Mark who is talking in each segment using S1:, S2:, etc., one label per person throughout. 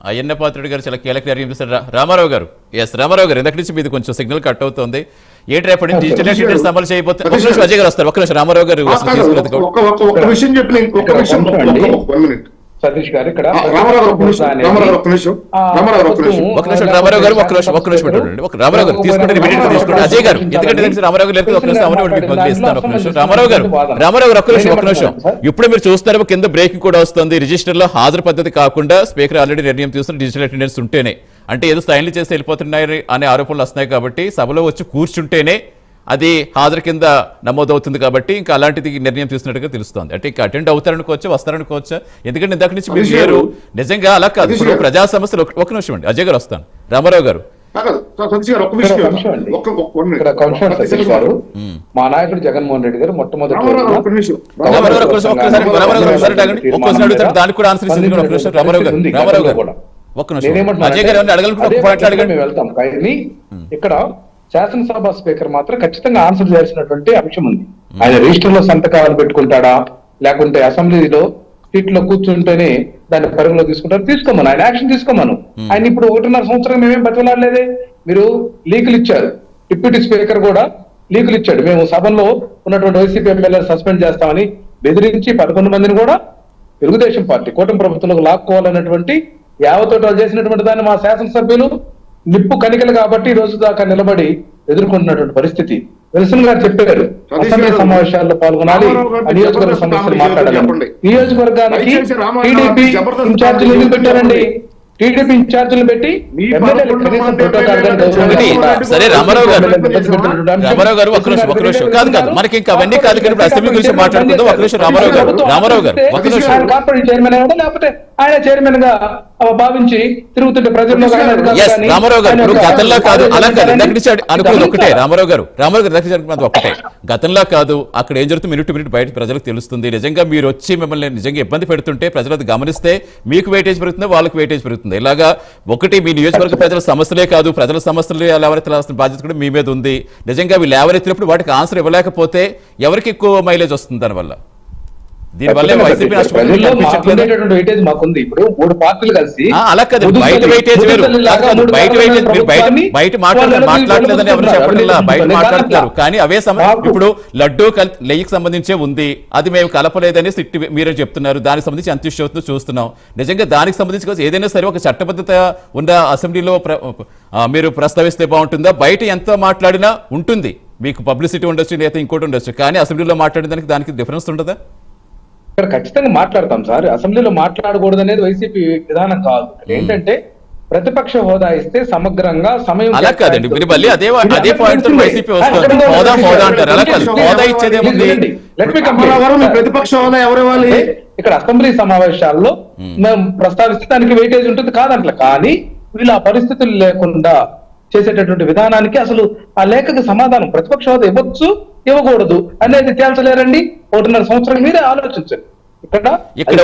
S1: అయ్యన్న పాత్రుడు గారు చాలా కీలక నిర్ణయం చేశారు. రామారావు గారు, రామారావు గారు, ఇందటి నుంచి మీది కొంచెం సిగ్నల్ కట్ అవుతుంది. ఏంటి రేపటి నుంచి డిజిటల్ అటెండెన్స్ అమలు చేయబోతే ఒక నిమిషం అజయ్ గారు వస్తారు. ఒక నిమిషం రామారావు గారు
S2: సతీష్ గారు ఇక్కడ
S1: రామారావు గారు అజయ్ గారు ఎందుకంటే రామారావు గారు ఒక నిమిషం. ఇప్పుడు మీరు చూస్తారు కింద బ్రేకింగ్ కూడా వస్తుంది. రిజిస్టర్ లో హాజరు పద్ధతి కాకుండా స్పీకర్ ఆల్రెడీ నిర్ణయం తీసుకుని డిజిటల్ అటెండెన్స్ ఉంటేనే, అంటే ఏదో సైన్లు చేసి వెళ్ళిపోతున్నాయి అనే ఆరోపణలు వస్తున్నాయి కాబట్టి సభలో వచ్చి కూర్చుంటేనే అది హాజరు కింద నమోదవుతుంది. కాబట్టి ఇంకా అలాంటిది నిర్ణయం తీసుకున్నట్టుగా తెలుస్తోంది. అంటే ఇంకా అటెండ్ అవుతారనుకోవచ్చా, వస్తారనుకోవచ్చా? ఎందుకంటే ఇందాక నుంచి మీరు నిజంగా అలా కాదు. ఇప్పుడు ప్రజా సమస్యలు ఒక నిమిషం అండి, అజయ్ గారు వస్తాను. రామారావు గారు,
S2: మా నాయకుడు జగన్మోహన్ రెడ్డి గారు మొట్టమొదటి
S1: దానికి కూడా ఆన్సర్ ఇచ్చింది. రామారావు గారు ఒక్క నిమిషం, అజయ్ గారు
S2: వెళ్తాం. కానీ ఇక్కడ శాసనసభ స్పీకర్ మాత్రం ఖచ్చితంగా ఆన్సర్ చేయాల్సినటువంటి అంశం ఉంది. ఆయన రిజిస్టర్ లో సంతకాలను పెట్టుకుంటాడా, లేకుంటే అసెంబ్లీలో సీట్లో కూర్చుంటేనే దాన్ని పరిగణలో తీసుకుంటారు. తీసుకోమను, ఆయన యాక్షన్ తీసుకోమను. ఆయన ఇప్పుడు 1.5 సంవత్సరం మేమేం బతిలాడలేదే. మీరు లీకులు ఇచ్చారు, డిప్యూటీ స్పీకర్ కూడా లీకులు ఇచ్చాడు. మేము సభలో ఉన్నటువంటి వైసీపీ ఎమ్మెల్యేలు సస్పెండ్ చేస్తామని బెదిరించి 11 మందిని కూడా తెలుగుదేశం పార్టీ కూటమి ప్రభుత్వంలోకి లాక్కోవాలన్నటువంటి యావతోట చేసినటువంటి దాన్ని మా శాసనసభ్యులు నిప్పు కణికలు కాబట్టి ఈ రోజు దాకా నిలబడి ఎదుర్కొంటున్నటువంటి పరిస్థితి. విల్సన్ గారు చెప్పారు, అసెంబ్లీ సమావేశాల్లో పాల్గొనాలి, నియోజకవర్గ సమస్యలు మాట్లాడాలి. నియోజకవర్గానికి టీడీపీ ఇన్ఛార్జీలు ఎందుకు పెట్టారండి? టీడీపీ ఇన్ఛార్జీలు పెట్టి
S1: సరే రామారావు గారు ఒక నిమిషం కాదు మనకి ఇంకా అవన్నీ కాదు. కానీ అసెంబ్లీ గురించి మాట్లాడుకుందాం. ఒక నిమిషం రామారావు గారు ఒక నిమిషం.
S2: కార్పొరేట్ చైర్మన్ అయ్యాడా, లేకపోతే ఆయన చైర్మన్ గా భావించి తిరుగుతుంటే ప్రజల్లో
S1: రామారావు గారు గతంలో కాదు, అలా కాదు. అనుకున్నది ఒకటే రామారావు గారు ఒకటే. గతంలో కాదు, అక్కడ ఏం జరుగుతుంది మినిట్ బయట ప్రజలకు తెలుస్తుంది. నిజంగా మీరు వచ్చి మిమ్మల్ని నిజంగా ఇబ్బంది పెడుతుంటే ప్రజలు అది గమనిస్తే మీకు వెయిటేజ్ పెరుగుతుంది, వాళ్ళకి వెయిటేజ్ పెరుగుతుంది. ఇలాగా ఒకటి మీ నియోజకవర్గ ప్రజల సమస్యలే కాదు, ప్రజల సమస్యలు లేవనెత్తాల్సిన బాధ్యత కూడా మీ మీద ఉంది. నిజంగా వీళ్ళు లేవనెత్తినప్పుడు వాటికి ఆన్సర్ ఇవ్వలేకపోతే ఎవరికి ఎక్కువ మైలేజ్ వస్తుంది దానివల్ల? దీనివల్ల వైసీపీ
S2: మాకుంది. ఇప్పుడు 3 పార్టీలు కలిసి
S1: అలా కాదు, బయట వెయిటేజ్ వేరు. బయట మాట్లాడలేదని ఎవరు చెప్పట్లా, బయట మాట్లాడుతున్నారు. కానీ అవే ఇప్పుడు లడ్డూ నెయ్యికి సంబంధించే ఉంది, అది మేము కలపలేదని మీరే చెప్తున్నారు. దానికి సంబంధించి ఎంత ఇష్యూ అవుతుందో చూస్తున్నాం. నిజంగా దానికి సంబంధించి ఏదైనా సరే ఒక చట్టబద్ధత ఉన్న అసెంబ్లీలో మీరు ప్రస్తావిస్తే బాగుంటుందా? బయట ఎంత మాట్లాడినా ఉంటుంది, మీకు పబ్లిసిటీ ఉండొచ్చు, లేదా ఇంకోటి ఉండొచ్చు. కానీ అసెంబ్లీలో మాట్లాడిన దానికి డిఫరెన్స్ ఉండదా?
S2: ఇక్కడ ఖచ్చితంగా మాట్లాడతాం సార్. అసెంబ్లీలో మాట్లాడకూడదు అనేది వైసీపీ విధానం కాదు. ఏంటంటే ప్రతిపక్ష హోదా ఇస్తే సమగ్రంగా సమయం
S1: అలా కాదండి. మీరు మళ్ళీ అదే పాయింట్ తో వైసీపీ వస్తుంది. హోదా అంటారు, అలా కాదు. హోదా ఇచ్చేదేముంది?
S2: ప్రతిపక్ష హోదా ఎవరు ఇవ్వాలి? ఇక్కడ అసెంబ్లీ సమావేశాల్లో మేము ప్రస్తావిస్తే దానికి వెయిటేజ్ ఉంటుంది కాదంట్ల. కానీ వీళ్ళు ఆ పరిస్థితులు లేకుండా చేసేటటువంటి విధానానికి అసలు ఆ లేఖకి సమాధానం ప్రతిపక్ష హోదా ఇవ్వచ్చు, ఇవ్వకూడదు అనేది తేల్చలేరండి. 1.5 సంవత్సరం మీరే ఆలోచించండి.
S1: ఇక్కడ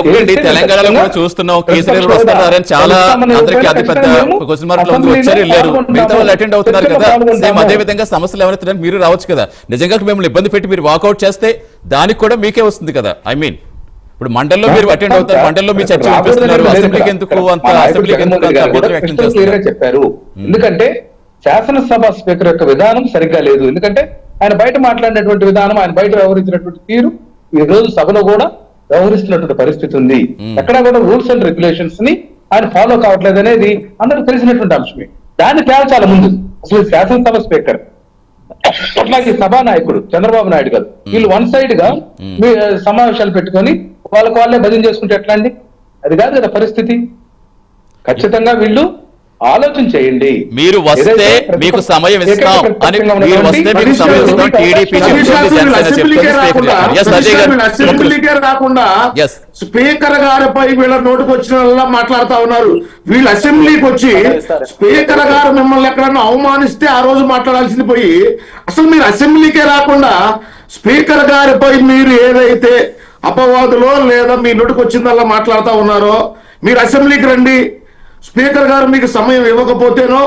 S1: ఒకటి తెలంగాణలో కూడా చూస్తున్నాం, కేసీఆర్ వస్తున్నారని చాలా అందరికీ అతిపెద్ద క్వశ్చన్ మార్క్ లో వచ్చారు, వెళ్ళారు. మిగతా వాళ్ళు అటెండ్ అవుతున్నారు కదా. సేమ్ అదే విధంగా సమస్యలు ఎవరైతే మీరు రావచ్చు కదా. నిజంగా మిమ్మల్ని ఇబ్బంది పెట్టి మీరు వాకౌట్ చేస్తే దానికి కూడా మీకే వస్తుంది కదా. ఐ మీన్ ఇప్పుడు మండల్లో మీరు అటెండ్ అవుతారు, మండల్లో మీ చర్చ వినిపిస్తున్నారు. అసెంబ్లీకి ఎందుకు అంత వ్యక్తం చేస్తున్నారు
S2: చెప్పారు. ఎందుకంటే శాసనసభ స్పీకర్ యొక్క విధానం సరిగ్గా లేదు. ఎందుకంటే ఆయన బయట మాట్లాడినటువంటి విధానం, ఆయన బయట వ్యవహరించినటువంటి తీరు ఈ రోజు సభలో కూడా వ్యవహరిస్తున్నటువంటి పరిస్థితి ఉంది. ఎక్కడా కూడా రూల్స్ అండ్ రెగ్యులేషన్స్ ని ఆయన ఫాలో కావట్లేదు అనేది అందరికి తెలిసినటువంటి అంశమే. దాన్ని తేల్చాల ముందు అసలు శాసనసభ స్పీకర్ అట్లాగే సభానాయకుడు చంద్రబాబు నాయుడు గారు వీళ్ళు వన్ సైడ్ గా సమావేశాలు పెట్టుకొని వాళ్ళే భజన చేసుకుంటే ఎట్లా అండి? అది కాదు కదా పరిస్థితి. ఖచ్చితంగా వీళ్ళు ఆలోచన చేయండి.
S1: మీరు వస్తే మీకు సమయం ఇస్తాం అని, మీరు వస్తే మీకు సమయం ఇస్తాం. టీడీపీ
S3: రాకుండా స్పీకర్ గారిపై వీళ్ళ నోటికి వచ్చిన మాట్లాడుతా ఉన్నారు. వీళ్ళు అసెంబ్లీకి వచ్చి స్పీకర్ గారు మిమ్మల్ని ఎక్కడన్నా అవమానిస్తే ఆ రోజు మాట్లాడాల్సింది పోయి అసలు మీరు అసెంబ్లీకే రాకుండా స్పీకర్ గారిపై మీరు ఏదైతే అపవాదులో లేదా మీ నోటికి వచ్చిందల్లా మాట్లాడుతూ ఉన్నారో మీరు అసెంబ్లీకి రండి. స్పీకర్ గారు మీకు సమయం ఇవ్వకపోతేనో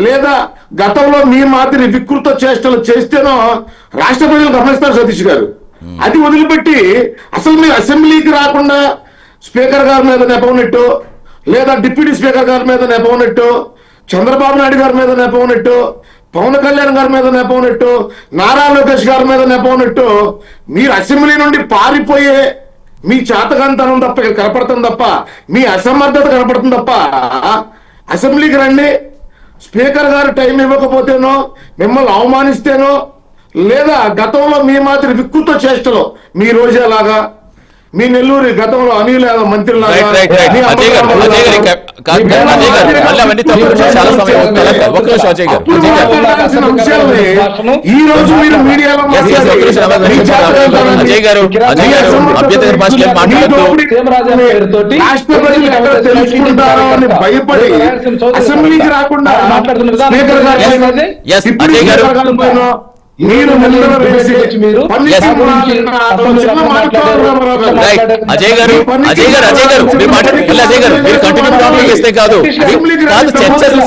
S3: లేదా గతంలో మీ మాదిరి వికృత చేష్టలు చేస్తేనో రాష్ట్ర ప్రజలు గమనిస్తారు సతీష్ గారు. అది వదిలిపెట్టి అసలు మీరు అసెంబ్లీకి రాకుండా స్పీకర్ గారి మీద నెపనెట్టు లేదా డిప్యూటీ స్పీకర్ గారి మీద నెపవనెట్టు, చంద్రబాబు నాయుడు గారి మీద నెపవనెట్టు, పవన్ కళ్యాణ్ గారి మీద నెపవనెట్టు, నారా లోకేష్ గారి మీద నెపవనెట్టు, మీరు అసెంబ్లీ నుండి పారిపోయే మీ చేతకంతనం తప్ప ఇక్కడ కనపడుతుంది తప్ప, మీ అసమర్థత కనపడుతుంది తప్ప, అసెంబ్లీకి రండి, స్పీకర్ గారు టైం ఇవ్వకపోతేనో, మిమ్మల్ని అవమానిస్తేనో, లేదా గతంలో మీ మాదిరి విక్కుతో చేష్టలో మీ రోజేలాగా, మీ నెల్లూరి గతంలో అనిల్ యాదవ్ మంత్రి లాగా, ఈ రోజు మీరు మీడియాలో రాష్ట్ర ప్రజలు ఎక్కడ తెలుసుకుంటారో అని భయపడి అసెంబ్లీకి రాకుండా స్పీకర్ గారు మీరు
S1: అజయ్ గారు కాదు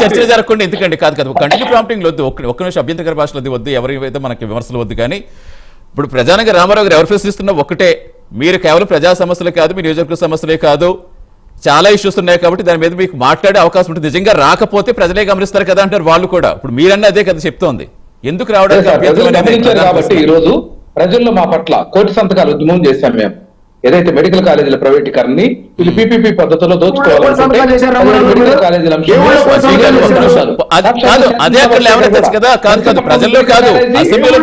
S1: చర్చలు జరగకుండా ఎందుకండి? కాదు కంటిన్యూ ప్రాంప్టింగ్ వద్దు, ఒక్క నిమిషం అభ్యంతరకర భాషలు వద్దు, ఎవరైతే మనకి విమర్శలు వద్దు. కానీ ఇప్పుడు ప్రధానంగా రామారావు గారు ఎవరు ప్రశ్నిస్తున్నా ఒకటే, మీరు కేవలం ప్రజా సమస్యలే కాదు, మీ నియోజకవర్గ సమస్యలే కాదు, చాలా ఇష్యూస్ ఉన్నాయి కాబట్టి దాని మీద మీకు మాట్లాడే అవకాశం ఉంటుంది. నిజంగా రాకపోతే ప్రజలే గమనిస్తారు కదా అంటారు వాళ్ళు కూడా. ఇప్పుడు మీరన్నా అదే కదా చెప్తోంది, ఎందుకు రావడానికి
S2: కాబట్టి ఈ రోజు ప్రజల్లో మా పట్ల కోటి సంతకాల ఉద్యమం చేశాం మేము. ఏదైతే మెడికల్ కాలేజీల ప్రైవేటీకరణని వీళ్ళు పీపీపీ పద్ధతిలో దోచుకోవాలంటే
S1: అదే అక్కడ లేవనెత్తచ్చు కదా. కాదు ప్రజల్లో కాదు, అసెంబ్లీలో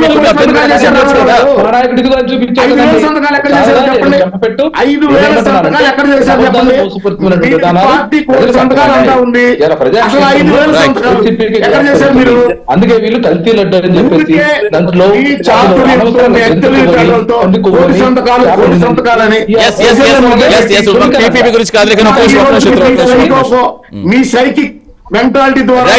S2: అందుకే వీళ్ళు కల్తీ లడ్డు అని చెప్పేసి దాంట్లో
S3: మీ సైకిక్ మెంటాలిటీ ద్వారా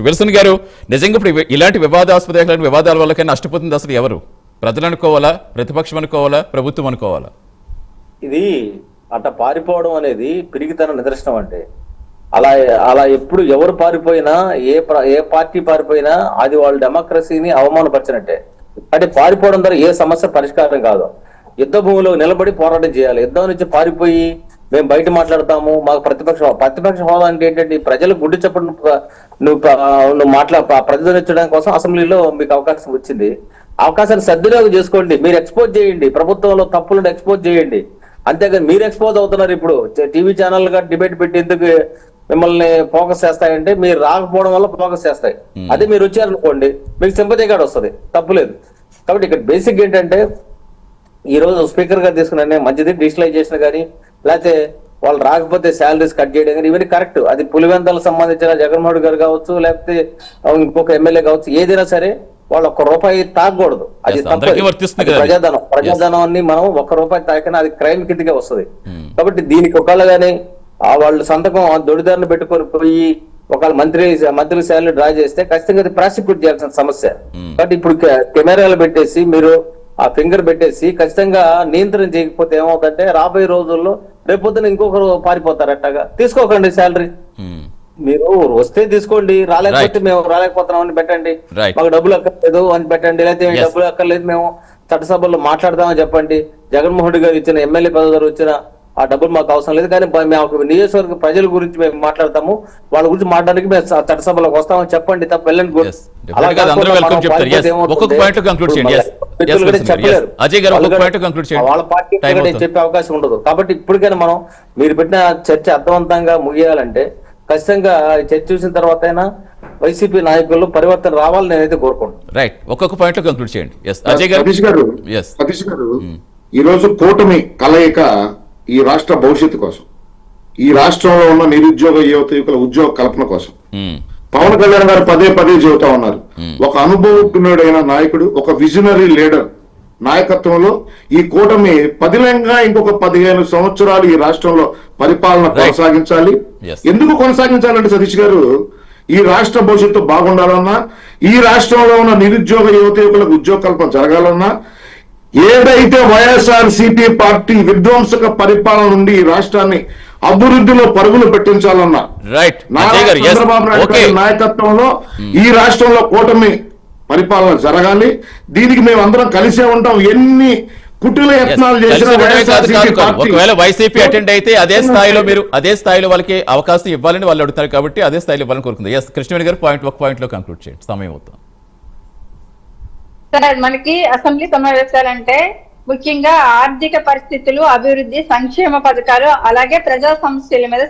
S1: విల్సన్ గారు, నిజంగా ఇప్పుడు ఇలాంటి వివాదాస్పద వివాదాల వల్ల నష్టపోతుంది అసలు ఎవరు? ప్రజలు అనుకోవాలా, ప్రతిపక్షం అనుకోవాలా, ప్రభుత్వం అనుకోవాలా?
S4: ఇది అట్లా పారిపోవడం అనేది పిరిగితన నిదర్శనం. అంటే అలా ఎప్పుడు ఎవరు పారిపోయినా, ఏ పార్టీ పారిపోయినా అది వాళ్ళ డెమోక్రసీని అవమానపరిచినట్టే. అంటే పారిపోవడం ద్వారా ఏ సమస్య పరిష్కారం కాదు. యుద్ధ భూమిలో నిలబడి పోరాటం చేయాలి. యుద్ధం నుంచి పారిపోయి మేము బయట మాట్లాడతాము, మాకు ప్రతిపక్ష హోదా అంటే ఏంటంటే ప్రజలు గుడ్డి చెప్పడం నువ్వు ప్రతిధ్వనించడం కోసం అసెంబ్లీలో మీకు అవకాశం వచ్చింది. అవకాశాన్ని సద్వినియోగం చేసుకోండి, మీరు ఎక్స్పోజ్ చేయండి, ప్రభుత్వంలో తప్పులను ఎక్స్పోజ్ చేయండి. అంతేగాని మీరు ఎక్స్పోజ్ అవుతున్నారు. ఇప్పుడు టీవీ ఛానల్ గా డిబేట్ పెట్టి ఎందుకు మిమ్మల్ని ఫోకస్ చేస్తాయంటే మీరు రాకపోవడం వల్ల ఫోకస్ చేస్తాయి. అదే మీరు వచ్చారనుకోండి మీకు సింపతి కార్డు వస్తుంది, తప్పులేదు. కాబట్టి ఇక్కడ బేసిక్ ఏంటంటే ఈ రోజు స్పీకర్ గారు తీసుకున్న మంచిది, డిజిటలైజేషన్ కానీ లేకపోతే వాళ్ళు రాకపోతే శాలరీస్ కట్ చేయడం కానీ ఇవన్నీ కరెక్ట్. అది పులివెందులకు సంబంధించిన జగన్మోహన్ గారు కావచ్చు, లేకపోతే ఇంకొక ఎమ్మెల్యే కావచ్చు, ఏదైనా సరే వాళ్ళు ₹1 తాగకూడదు. అది తప్పదు. ప్రజాధనాన్ని మనం ₹1 తాకినా అది క్రైమ్ కిందకే వస్తుంది. కాబట్టి దీనికి ఒకళ్ళు గానీ వాళ్ళు సంతకం దొడిదారిని పెట్టుకొని పోయి ఒకవేళ మంత్రి శాలరీ డ్రా చేస్తే ఖచ్చితంగా అది ప్రాసిక్యూట్ చేయాల్సిన సమస్య. కాబట్టి ఇప్పుడు కెమెరాలు పెట్టేసి మీరు ఆ ఫింగర్ పెట్టేసి ఖచ్చితంగా నియంత్రణ చేయకపోతే ఏమవుతుందంటే రాబోయే రోజుల్లో రేపొద్దున ఇంకొకరు పారిపోతారు. అట్టగా తీసుకోకండి శాలరీ, మీరు వస్తే తీసుకోండి, రాలేకపోతే మేము రాలేకపోతున్నాం అని పెట్టండి, మాకు డబ్బులు అక్కర్లేదు అని పెట్టండి, లేకపోతే డబ్బులు అక్కర్లేదు మేము చట్టసభల్లో మాట్లాడదామని చెప్పండి. జగన్మోహన్ రెడ్డి గారు ఇచ్చిన ఎమ్మెల్యే పదవి వచ్చిన ఆ డబ్బులు మాకు అవసరం లేదు, కానీ మేము నియోజకవర్గ ప్రజల గురించి మేము మాట్లాడతాము, వాళ్ళ గురించి మాట్లాడడానికి మేము చట్టసభలోకి వస్తామని చెప్పండి తప్ప వెళ్ళండి. వాళ్ళ పార్టీ చెప్పే అవకాశం ఉండదు. కాబట్టి ఇప్పటికైనా మనం మీరు పెట్టిన చర్చ అర్థవంతంగా ముగియాలంటే ఖచ్చితంగా చర్చ చూసిన తర్వాత అయినా వైసీపీ నాయకుల్లో పరివర్తన రావాలని నేనైతే కోరుకుంటున్నాను.
S1: రైట్, ఒక్కొక్క పాయింట్ లో కంక్లూడ్ చేయండి.
S3: సతీష్ గారు, ఈ రోజు కూటమి కలయిక ఈ రాష్ట్ర భవిష్యత్తు కోసం, ఈ రాష్ట్రంలో ఉన్న నిరుద్యోగ యువకుల ఉద్యోగ కల్పన కోసం పవన్ కళ్యాణ్ గారు పదే చెబుతా ఉన్నారు. ఒక అనుభవజ్ఞుడైన నాయకుడు, ఒక విజనరీ లీడర్ నాయకత్వంలో ఈ కూటమి పదిలంగా ఇంకొక 15 సంవత్సరాలు ఈ రాష్ట్రంలో పరిపాలన కొనసాగించాలి. ఎందుకు కొనసాగించాలంటే సతీష్ గారు, ఈ రాష్ట్ర భవిష్యత్తు బాగుండాలన్నా, ఈ రాష్ట్రంలో ఉన్న నిరుద్యోగ యువకులకు ఉద్యోగ కల్పన జరగాలన్నా, ఏదైతే వైఎస్ఆర్సీపీ పార్టీ విధ్వంసక పరిపాలన నుండి ఈ రాష్ట్రాన్ని అభివృద్ధిలో పరుగులు పెట్టించాలన్నా చంద్రబాబు నాయుడు గారి నాయకత్వంలో ఈ రాష్ట్రంలో కూటమి పరిపాలన జరగాలి. దీనికి మేము అందరం కలిసే ఉంటాం. ఎన్ని కుట్రల యత్నాలు
S1: కలిసి
S3: చేసిన
S1: ఉండడమే కాదు,
S3: వైఎస్ఆర్సీపీ
S1: కాదు, కాదు.
S3: పార్టీ
S1: ఒకవేళ వైసీపీ అటెండ్ అయితే అదే స్థాయిలో వాళ్ళకి అవకాశం ఇవ్వాలని వాళ్ళు అడుగుతారు కాబట్టి అదే స్థాయిలో ఇవ్వాలని కోరుకుంది. ఎస్ కృష్ణవేణి గారు ఒక పాయింట్ లో కంక్లూడ్ చేయండి, సమయం అవుతుంది.
S5: సార్ మనకి అసెంబ్లీ సమావేశాలంటే ముఖ్యంగా ఆర్థిక పరిస్థితులు, అభివృద్ధి, సంక్షేమ పథకాలు, అలాగే ప్రజా సమస్యల మీద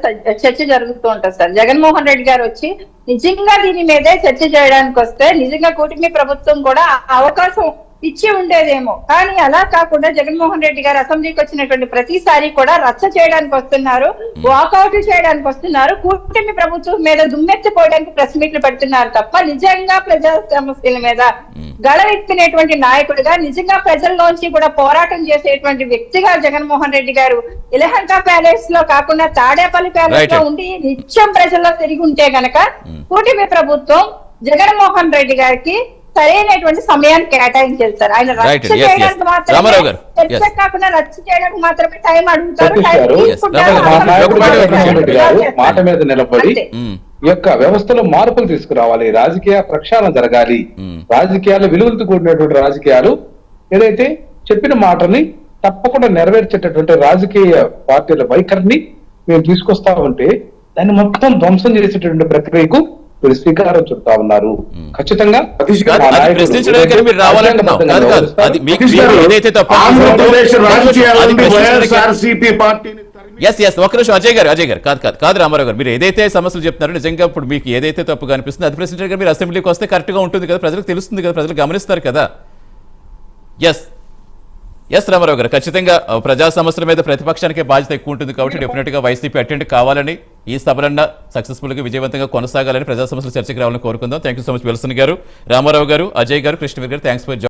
S5: చర్చ జరుగుతూ ఉంటుంది సార్. జగన్మోహన్ రెడ్డి గారు వచ్చి నిజంగా దీని మీదే చర్చ చేయడానికి వస్తే నిజంగా కూటమి ప్రభుత్వం కూడా అవకాశం ఇచ్చి ఉండేదేమో. కానీ అలా కాకుండా జగన్మోహన్ రెడ్డి గారు అసెంబ్లీకి వచ్చినటువంటి ప్రతిసారి కూడా రచ్చ చేయడానికి వస్తున్నారు, వాకౌట్ చేయడానికి వస్తున్నారు, కూటమి ప్రభుత్వం మీద దుమ్మెత్తిపోవడానికి ప్రెస్ మీట్లు పెడుతున్నారు తప్ప నిజంగా ప్రజా సమస్యల మీద గళవెత్తినటువంటి నాయకుడిగా, నిజంగా ప్రజల్లోంచి కూడా పోరాటం చేసేటువంటి వ్యక్తిగా జగన్మోహన్ రెడ్డి గారు ఇలహంక ప్యాలెస్ లో కాకుండా తాడేపల్లి ప్యాలెస్ లో ఉండి నిత్యం ప్రజల్లో తిరిగి ఉంటే గనక కూటమి ప్రభుత్వం జగన్మోహన్ రెడ్డి గారికి సరైనటువంటి సమయాన్ని కేటాయించారు సార్. ఆయన రచ్చ చేయడానికి మాత్రమే, చర్చ కాకుండా రచ్చ చేయడానికి మాత్రమే టైం అడుగుతారు,
S2: మాట మీద నిలబడి ఈ యొక్క వ్యవస్థలో మార్పులు తీసుకురావాలి, రాజకీయ ప్రక్షాళన జరగాలి, రాజకీయాలు విలువలతో కూడినటువంటి రాజకీయాలు ఏదైతే చెప్పిన మాటని తప్పకుండా నెరవేర్చేటటువంటి రాజకీయ పార్టీల వైఖరిని మేము తీసుకొస్తా ఉంటే దాన్ని మొత్తం ధ్వంసం చేసేటటువంటి ప్రక్రియకు మీరు శ్రీకారం చుడతా ఉన్నారు. ఖచ్చితంగా
S3: వైఎస్ఆర్సీపీ పార్టీని
S1: ఒక్క నిమిషం అజయ్ గారు కాదు రామారావు గారు, మీరు ఏదైతే సమస్యలు చెప్తున్నారో నిజంగా ఇప్పుడు మీకు ఏదైతే తప్పుగా అనిపిస్తుందో అది ప్రెసిడెంట్ గారు మీరు అసెంబ్లీకి వస్తే కరెక్ట్ గా ఉంటుంది కదా, ప్రజలకు తెలుస్తుంది కదా, ప్రజలు గమనిస్తారు కదా. ఎస్ రామారావు గారు, ఖచ్చితంగా ప్రజా సమస్యల మీద ప్రతిపక్షానికే బాధ్యత ఎక్కువ ఉంటుంది కాబట్టి డెఫినెట్ గా వైసీపీ అటెండ్ కావాలని, ఈ సభలన్నా సక్సెస్ఫుల్ గా విజయవంతంగా కొనసాగాలని, ప్రజా సమస్యలు చర్చకు రావాలని కోరుకుందాం. Thank you so much Wilson గారు, రామారావు గారు, అజయ్ గారు, కృష్ణవీర్ గారు, థ్యాంక్స్ ఫర్